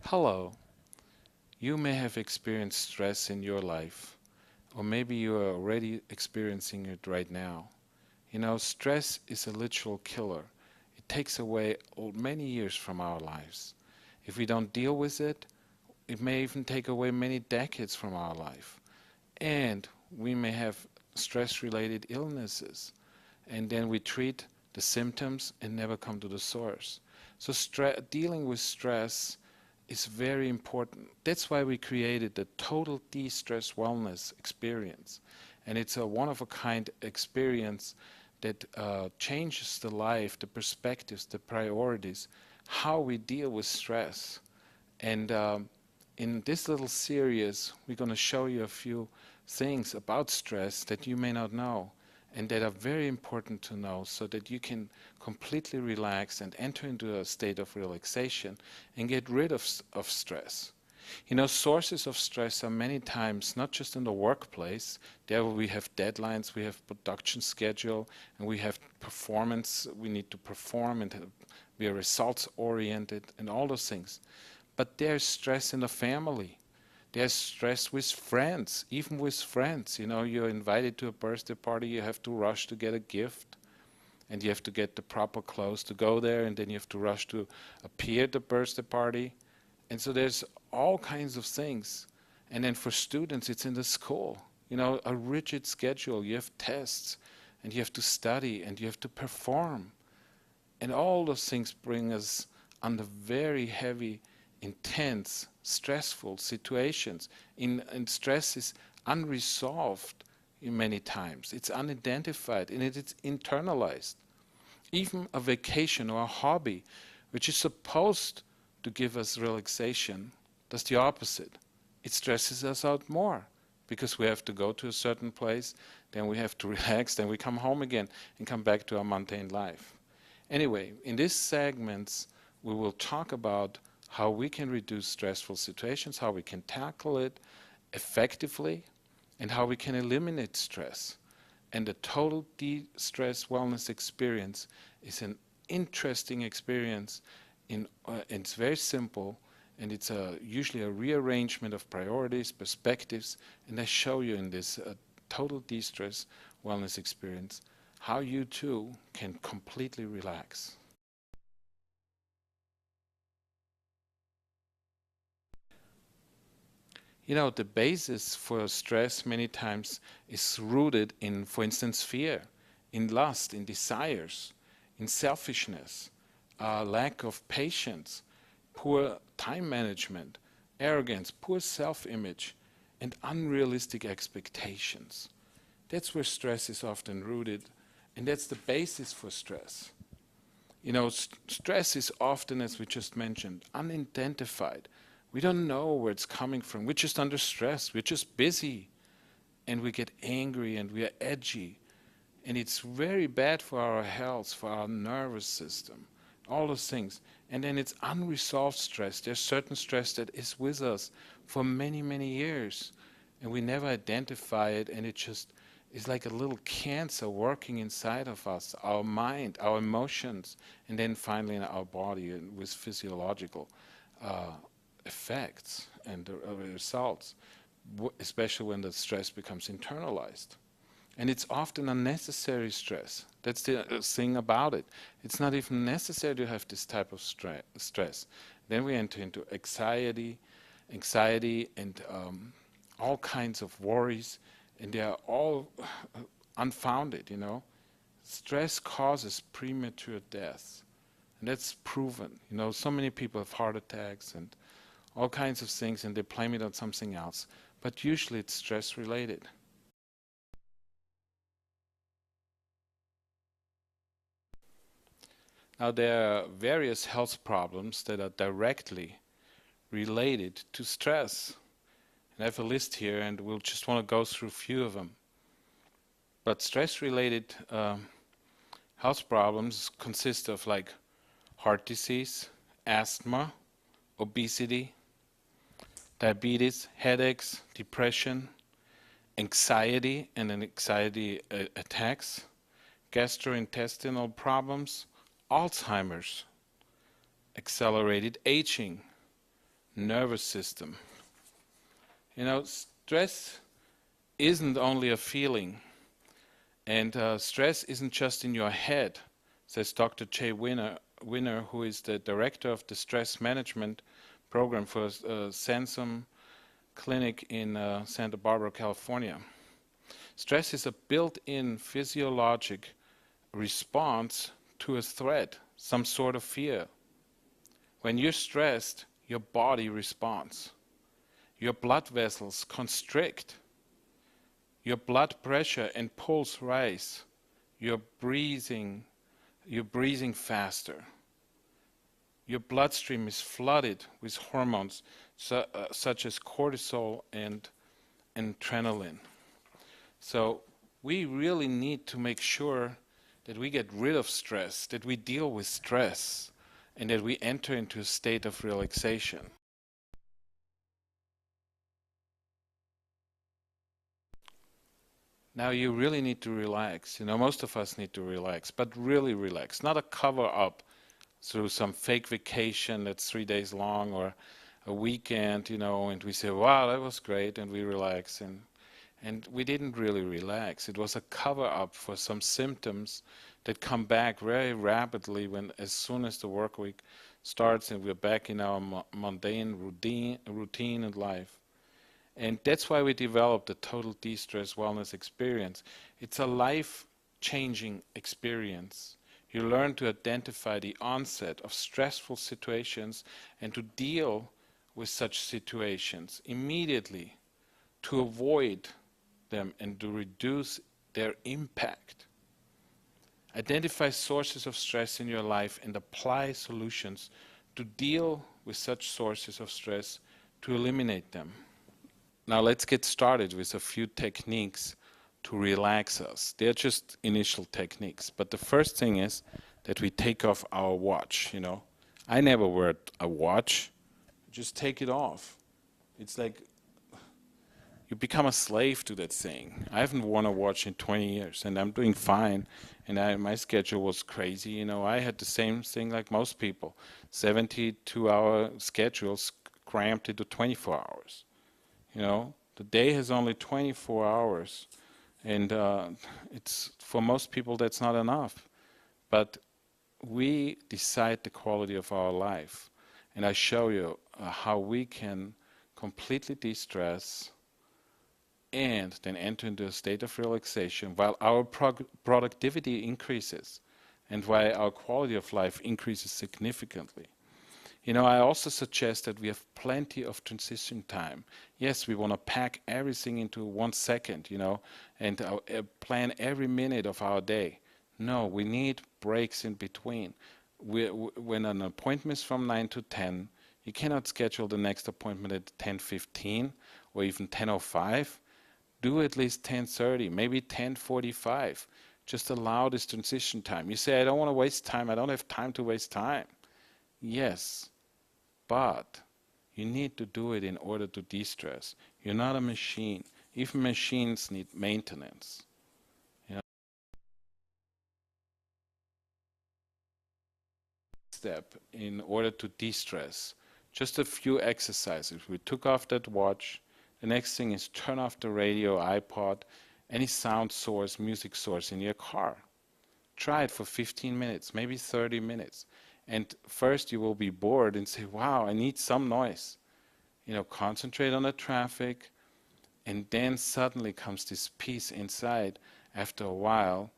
Hello. You may have experienced stress in your life, or maybe you are already experiencing it right now. Stress is a literal killer. It takes away many years from our lives. If we don't deal with it, it may even take away many decades from our life. And we may have stress-related illnesses, and then we treat the symptoms and never come to the source. So dealing with stress is very important. That's why we created the total de-stress wellness experience. And it's a one-of-a-kind experience that changes the life, the perspectives, the priorities, how we deal with stress. And in this little series, we're going to show you a few things about stress that you may not know and that are very important to know so that you can completely relax and enter into a state of relaxation and get rid of stress. Sources of stress are many times not just in the workplace. There we have deadlines, we have production schedule, and we have performance. We need to perform, and we are results oriented and all those things. But there's stress in the family. There's stress with friends, even with friends. You're invited to a birthday party, you have to rush to get a gift, and you have to get the proper clothes to go there, and then you have to rush to appear at the birthday party. And so there's all kinds of things. And then for students, it's in the school. A rigid schedule. You have tests, and you have to study, and you have to perform. And all those things bring us under very heavy, intense, stressful situations. And stress is unresolved in many times. It's unidentified and it's internalized. Even a vacation or a hobby, which is supposed to give us relaxation, does the opposite. It stresses us out more because we have to go to a certain place, then we have to relax, then we come home again and come back to our mundane life. Anyway, in these segments, we will talk about how we can reduce stressful situations, how we can tackle it effectively, and how we can eliminate stress. And the total de-stress wellness experience is an interesting experience. It's very simple, and it's usually a rearrangement of priorities, perspectives, and I show you in this total de-stress wellness experience how you too can completely relax. The basis for stress many times is rooted in, for instance, fear, in lust, in desires, in selfishness, lack of patience, poor time management, arrogance, poor self-image, and unrealistic expectations. That's where stress is often rooted, and that's the basis for stress. Stress is often, as we just mentioned, unidentified. We don't know where it's coming from. We're just under stress. We're just busy. And we get angry and we are edgy. And it's very bad for our health, for our nervous system, all those things. And then it's unresolved stress. There's certain stress that is with us for many, many years. And we never identify it, and it just is like a little cancer working inside of us, our mind, our emotions, and then finally in our body with physiological effects and results, especially when the stress becomes internalized. And it's often unnecessary stress. That's the thing about it. It's not even necessary to have this type of stress. Then we enter into anxiety and all kinds of worries, and they are all unfounded, Stress causes premature death. And that's proven. So many people have heart attacks and all kinds of things, and they blame it on something else. But usually it's stress related. Now there are various health problems that are directly related to stress. And I have a list here, and we'll just want to go through a few of them. But stress-related health problems consist of like heart disease, asthma, obesity, diabetes, headaches, depression, anxiety and anxiety attacks, gastrointestinal problems, Alzheimer's, accelerated aging, nervous system. Stress isn't only a feeling, and stress isn't just in your head, says Dr. Jay Winner, who is the director of the stress management program for Sansum Clinic in Santa Barbara, California. Stress is a built-in physiologic response to a threat, some sort of fear. When you're stressed, your body responds. Your blood vessels constrict. Your blood pressure and pulse rise. You're breathing faster. Your bloodstream is flooded with hormones such as cortisol and adrenaline. So we really need to make sure that we get rid of stress, that we deal with stress, and that we enter into a state of relaxation. Now you really need to relax. Most of us need to relax, but really relax, not a cover up through some fake vacation that's 3 days long or a weekend, and we say, wow, that was great, and we relax. And we didn't really relax. It was a cover up for some symptoms that come back very rapidly as soon as the work week starts and we're back in our mundane routine in life. And that's why we developed the Total De-Stress Wellness Experience. It's a life-changing experience. You learn to identify the onset of stressful situations and to deal with such situations immediately, to avoid them and to reduce their impact. Identify sources of stress in your life and apply solutions to deal with such sources of stress, to eliminate them. Now let's get started with a few techniques to relax us. They're just initial techniques, but the first thing is that we take off our watch. I never wear a watch. Just take it off. It's like you become a slave to that thing. I haven't worn a watch in 20 years, and I'm doing fine. And my schedule was crazy. I had the same thing like most people. 72-hour schedules cramped into 24 hours. The day has only 24 hours, and it's for most people that's not enough. But we decide the quality of our life, and I show you how we can completely de-stress and then enter into a state of relaxation while our productivity increases and while our quality of life increases significantly. I also suggest that we have plenty of transition time. Yes, we want to pack everything into 1 second, and plan every minute of our day. No, we need breaks in between. When an appointment is from 9 to 10, you cannot schedule the next appointment at 10:15 or even 10:05. Do at least 10:30, maybe 10:45. Just allow this transition time. You say, I don't want to waste time. I don't have time to waste time. Yes, but you need to do it in order to de-stress. You're not a machine. Even machines need maintenance. Step in order to de-stress. Just a few exercises. We took off that watch. The next thing is turn off the radio, iPod, any sound source, music source in your car. Try it for 15 minutes, maybe 30 minutes. And first you will be bored and say, wow, I need some noise. Concentrate on the traffic, and then suddenly comes this peace inside after a while.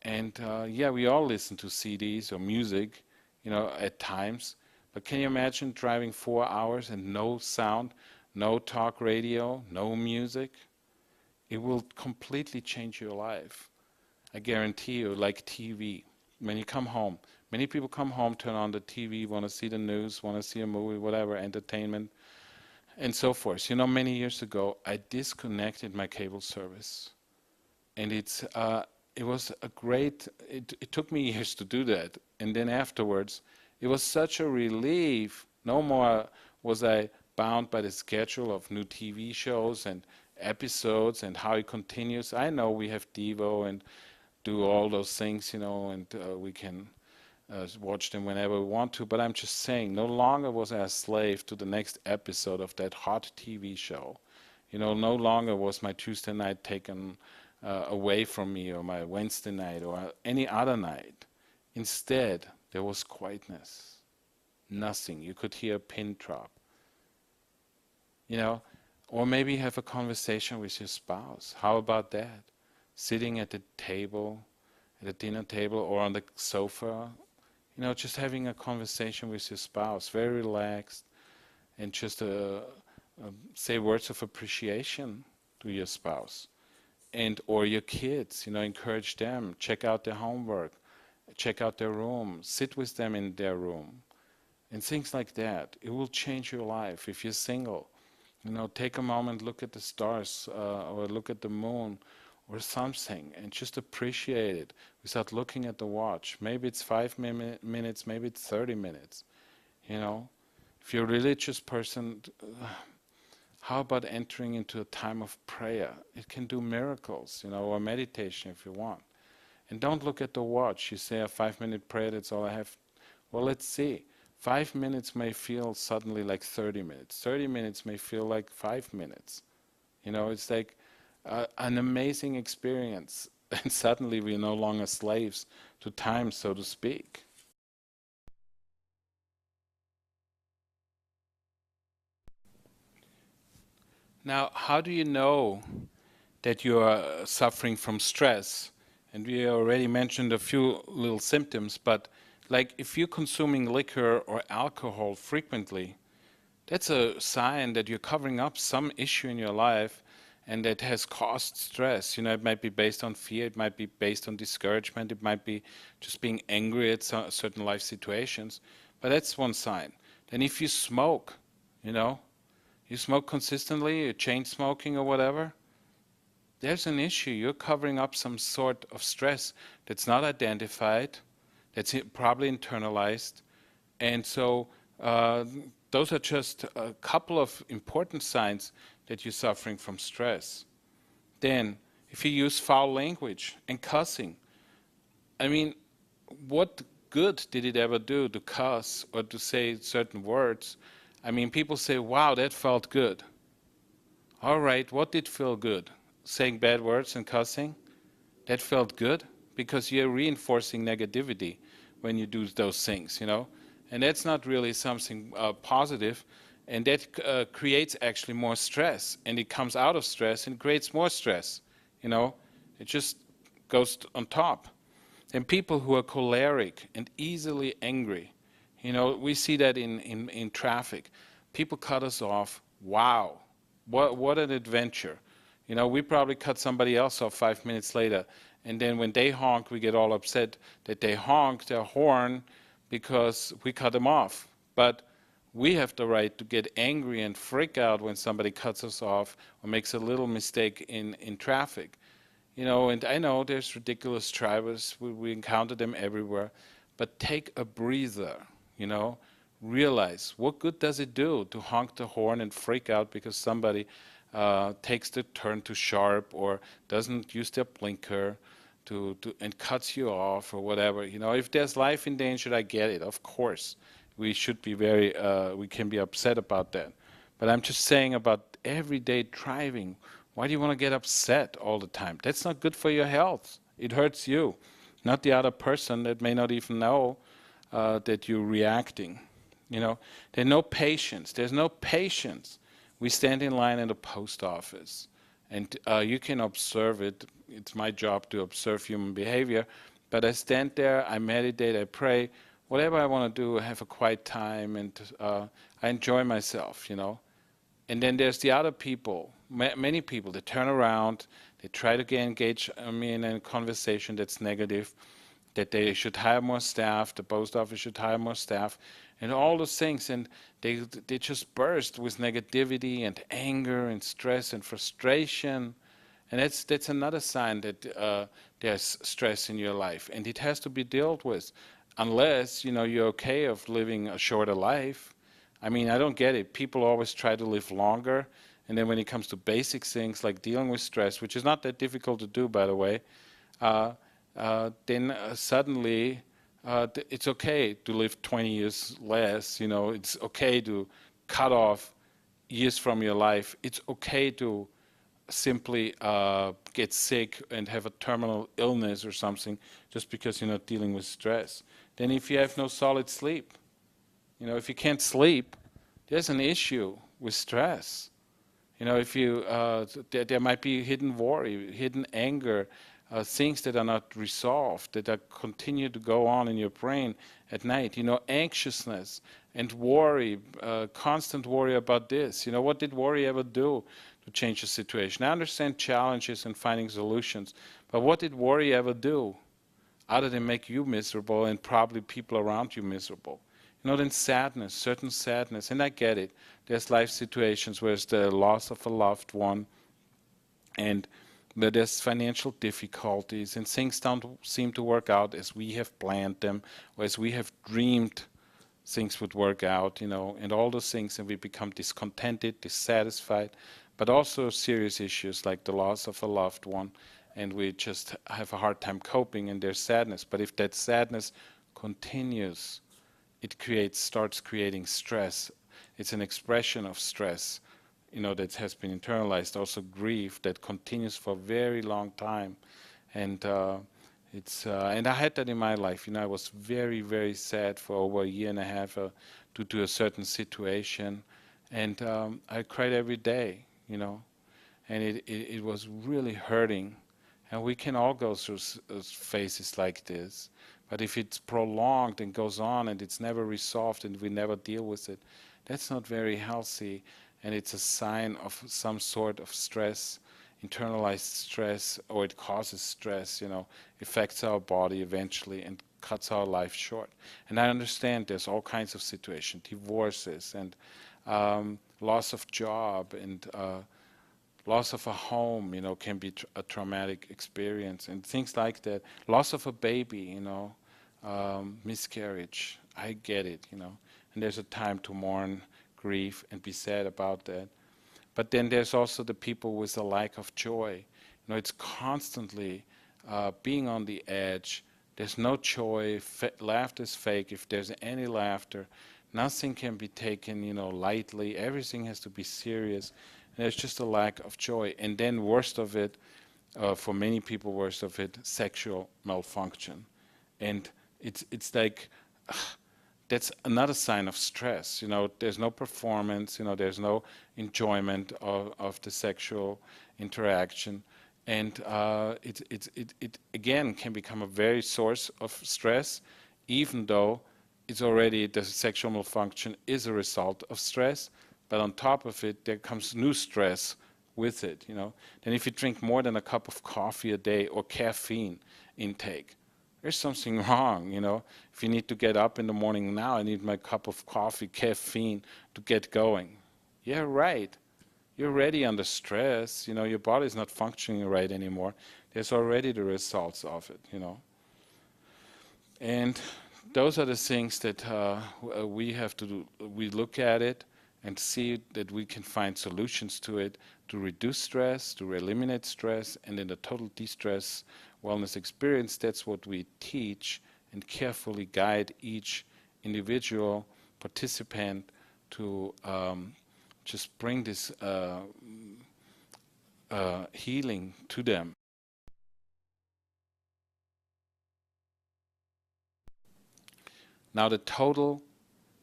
And we all listen to CDs or music, at times. But can you imagine driving 4 hours and no sound, no talk radio, no music? It will completely change your life. I guarantee you, like TV. When you come home, many people come home, turn on the TV, want to see the news, want to see a movie, whatever, entertainment, and so forth. Many years ago, I disconnected my cable service. And it took me years to do that. And then afterwards, it was such a relief. No more was I bound by the schedule of new TV shows and episodes and how it continues. I know we have Devo and do all those things, and we can watch them whenever we want to. But I'm just saying, no longer was I a slave to the next episode of that hot TV show. No longer was my Tuesday night taken away from me, or my Wednesday night, or any other night. Instead, there was quietness. Nothing. You could hear a pin drop. You know, or maybe have a conversation with your spouse. How about that? Sitting at the table, at a dinner table, or on the sofa, just having a conversation with your spouse, very relaxed, and just say words of appreciation to your spouse, and or your kids. Encourage them, check out their homework, check out their room, sit with them in their room, and things like that. It will change your life. If you're single, take a moment, look at the stars, or look at the moon, or something, and just appreciate it without looking at the watch. Maybe it's 5 minutes, maybe it's 30 minutes. If you're a religious person, how about entering into a time of prayer? It can do miracles, or meditation if you want. And don't look at the watch. You say a 5-minute prayer, that's all I have. Well, let's see. 5 minutes may feel suddenly like 30 minutes. 30 minutes may feel like 5 minutes. It's like an amazing experience. And suddenly we're no longer slaves to time, so to speak. Now, how do you know that you are suffering from stress? And we already mentioned a few little symptoms, but like if you're consuming liquor or alcohol frequently, that's a sign that you're covering up some issue in your life and that has caused stress. It might be based on fear, it might be based on discouragement, it might be just being angry at certain life situations. But that's one sign. Then if you smoke, you smoke consistently, you're chain smoking or whatever, there's an issue. You're covering up some sort of stress that's not identified, that's probably internalized. And so those are just a couple of important signs that you're suffering from stress. Then, if you use foul language and cussing, I mean, what good did it ever do to cuss or to say certain words? I mean, people say, wow, that felt good. All right, what did feel good? Saying bad words and cussing? That felt good? Because you're reinforcing negativity when you do those things, And that's not really something positive, and that creates actually more stress, and it comes out of stress and creates more stress, It just goes on top. And people who are choleric and easily angry, we see that in traffic. People cut us off. Wow, what an adventure. We probably cut somebody else off 5 minutes later. And then when they honk, we get all upset that they honked their horn because we cut them off. But we have the right to get angry and freak out when somebody cuts us off or makes a little mistake in traffic. And I know there's ridiculous drivers. We encounter them everywhere. But take a breather, Realize, what good does it do to honk the horn and freak out because somebody takes the turn too sharp or doesn't use their blinker and cuts you off or whatever. If there's life in danger, I get it. Of course, we should be we can be upset about that. But I'm just saying about everyday driving. Why do you want to get upset all the time? That's not good for your health. It hurts you, not the other person that may not even know that you're reacting. There's no patience. There's no patience. We stand in line at a post office, and you can observe it. It's my job to observe human behavior, but I stand there, I meditate, I pray, whatever I want to do, I have a quiet time, and I enjoy myself, And then there's the other people, many people, they turn around, they try to engage me in a conversation that's negative, that they should hire more staff, the post office should hire more staff, and all those things, and they just burst with negativity and anger and stress and frustration, and that's another sign that there's stress in your life, and it has to be dealt with, unless you're okay of living a shorter life. I mean, I don't get it. People always try to live longer, and then when it comes to basic things like dealing with stress, which is not that difficult to do, by the way, then suddenly It's okay to live 20 years less. It's okay to cut off years from your life. It's okay to simply get sick and have a terminal illness or something just because you're not dealing with stress. Then if you have no solid sleep, if you can't sleep, there's an issue with stress. If there might be hidden worry, hidden anger, things that are not resolved, that are continue to go on in your brain at night. Anxiousness and worry, constant worry about this. What did worry ever do to change the situation? I understand challenges and finding solutions, but what did worry ever do other than make you miserable and probably people around you miserable? Then sadness, certain sadness, and I get it. There's life situations where it's the loss of a loved one, and there's financial difficulties, and things don't seem to work out as we have planned them, or as we have dreamed things would work out, and all those things, and we become discontented, dissatisfied, but also serious issues like the loss of a loved one, and we just have a hard time coping, and there's sadness. But if that sadness continues, it starts creating stress. It's an expression of stress, that has been internalized. Also grief that continues for a very long time, and and I had that in my life. I was very, very sad for over a year and a half due to a certain situation, and I cried every day, and it was really hurting. And we can all go through phases like this. But if it's prolonged and goes on and it's never resolved and we never deal with it, that's not very healthy. And it's a sign of some sort of stress, internalized stress, or it causes stress, affects our body eventually and cuts our life short. And I understand there's all kinds of situations, divorces and loss of job and loss of a home, can be a traumatic experience and things like that. Loss of a baby, miscarriage. I get it, and there's a time to mourn, grieve, and be sad about that. But then there's also the people with a lack of joy. It's constantly being on the edge. There's no joy. Laughter is fake. If there's any laughter, nothing can be taken, lightly. Everything has to be serious. There's just a lack of joy. And then worst of it, for many people, worst of it, sexual malfunction. And it's like, that's another sign of stress. There's no performance, there's no enjoyment of the sexual interaction. And it again can become a very source of stress, even though it's already, the sexual malfunction is a result of stress. But on top of it, there comes new stress with it, Then if you drink more than a cup of coffee a day or caffeine intake, there's something wrong, If you need to get up in the morning now, I need my cup of coffee, caffeine to get going. Yeah, right. You're already under stress, your body's not functioning right anymore. There's already the results of it, And those are the things that we have to do. We look at it and see that we can find solutions to it, to reduce stress, to eliminate stress, and in the total de-stress wellness experience, that's what we teach and carefully guide each individual participant to just bring this healing to them. Now the total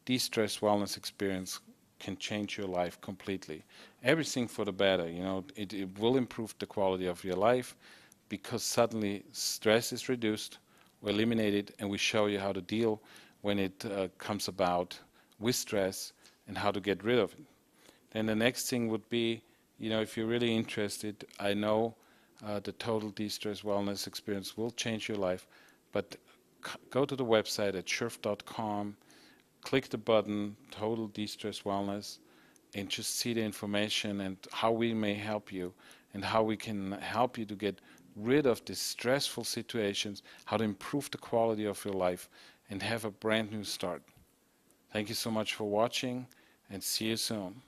de-stress wellness experience can change your life completely. Everything for the better, it will improve the quality of your life because suddenly stress is reduced, we eliminate it, and we show you how to deal when it comes about with stress and how to get rid of it. Then the next thing would be, if you're really interested, I know the total de-stress wellness experience will change your life, but go to the website at scherf.com, click the button, Total De-Stress Wellness, and just see the information and how we may help you and how we can help you to get rid of these stressful situations, how to improve the quality of your life and have a brand new start. Thank you so much for watching and see you soon.